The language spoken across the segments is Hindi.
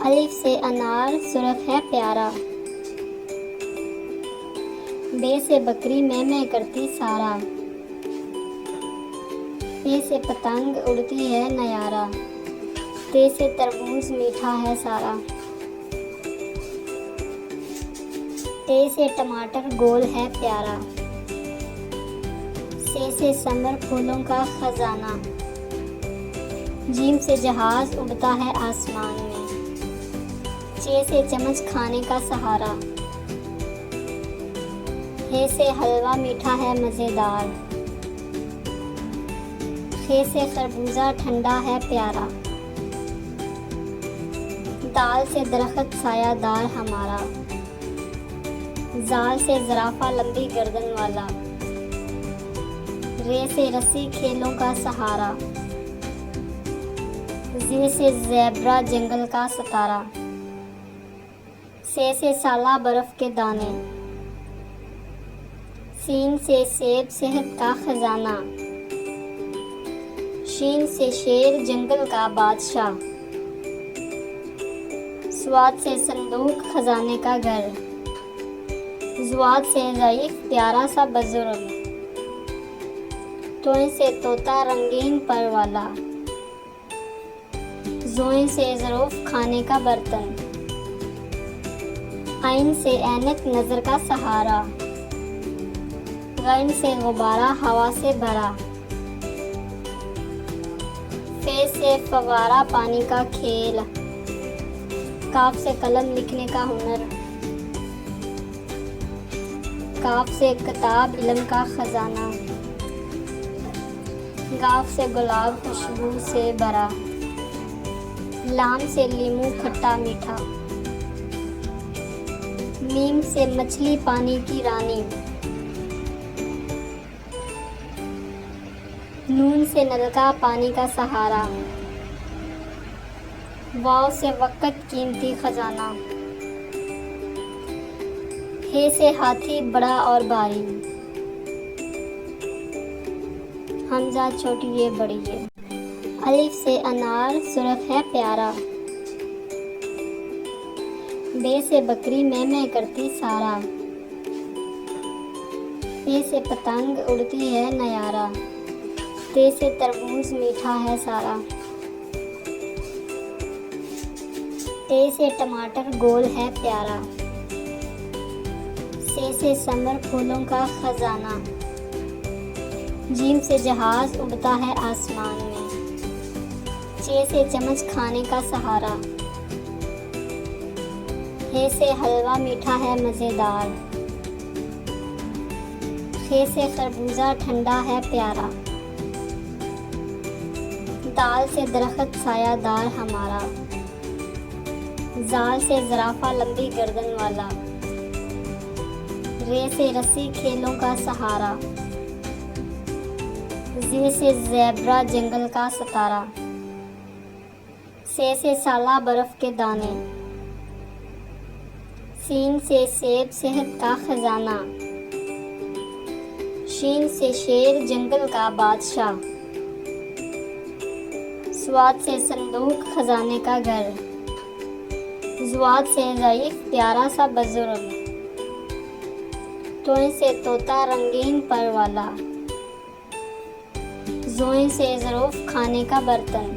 अलिफ से अनार सुरख है प्यारा। बे से बकरी मैं करती सारा। पे से पतंग उड़ती है नयारा। ते से तरबूज मीठा है सारा। ते से टमाटर गोल है प्यारा। से समर फूलों का खजाना। जीम से जहाज उड़ता है आसमान में। चे से चम्मच खाने का सहारा। हे से हलवा मीठा है मज़ेदार। खे से खरबूजा ठंडा है प्यारा। दाल से दरख्त सायादार हमारा। जाल से ज़राफ़ा लंबी गर्दन वाला। रे से रस्सी खेलों का सहारा। जे से ज़ेब्रा जंगल का सितारा। से साला बर्फ के दाने। सीन से सेब सेहत का खजाना। शीन से शेर जंगल का बादशाह। स्वाद से संदूक खजाने का घर। जुआद से ज़ईफ़ प्यारा सा बुजुर्ग। तोय से तोता रंगीन पर वाला। जोइन से ज़रूफ खाने का बर्तन। आइन से ऐनक नज़र का सहारा। गैन से गुब्बारा हवा से भरा। फे से फवारा पानी का खेल। काफ से कलम लिखने का हुनर। काफ से किताब इल्म का खजाना। गाफ से गुलाब खुशबू से भरा। लाम से लीमू खट्टा मीठा। मीम से मछली पानी की रानी। नून से नलका पानी का सहारा। वाव से वक़्त कीमती खजाना। हे से हाथी बड़ा और भारी। हमजा छोटी ये बड़ी ये। अलिफ से अनार सुरख है प्यारा। बे से बकरी मैं करती सारा। पे से पतंग उड़ती है नयारा। ते से तरबूज मीठा है सारा। ते से टमाटर गोल है प्यारा। से समर फूलों का खजाना। जीम से जहाज उड़ता है आसमान में। चे से चम्मच खाने का सहारा। हे से हलवा मीठा है मज़ेदार। खे से खरबूजा ठंडा है प्यारा। दाल से दरख्त सायादार हमारा। जाल से ज़राफ़ा लंबी गर्दन वाला। रे से रस्सी खेलों का सहारा। जे से ज़ेब्रा जंगल का सितारा। से साला बर्फ के दाने। सीन से सेब सेहत का खजाना। शीन से शेर जंगल का बादशाह। स्वाद से संदूक खजाने का घर। जुआद से ज़ईफ़ प्यारा सा बुजुर्ग। तोय से तोता रंगीन पर वाला। जोइन से ज़रूफ खाने का बर्तन।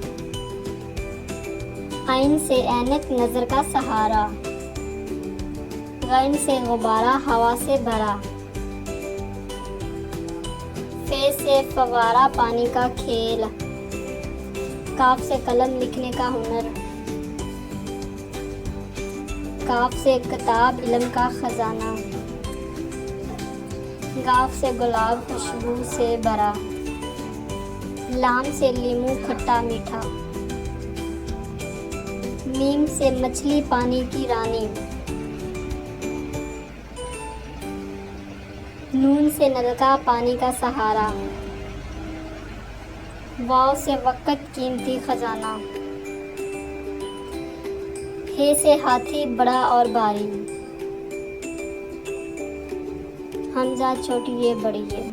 आइन से ऐनक नज़र का सहारा। गैन से गुब्बारा हवा से भरा। फे से फवारा पानी का खेल। काफ से कलम लिखने का हुनर। काफ से किताब इल्म का खजाना। गाफ से गुलाब खुशबू से भरा। लाम से लीमू खट्टा मीठा। मीम से मछली पानी की रानी। नून से नलका पानी का सहारा। वाव से वक़्त कीमती खजाना। हे से हाथी बड़ा और भारी। हमजा छोटी ये बड़ी ये।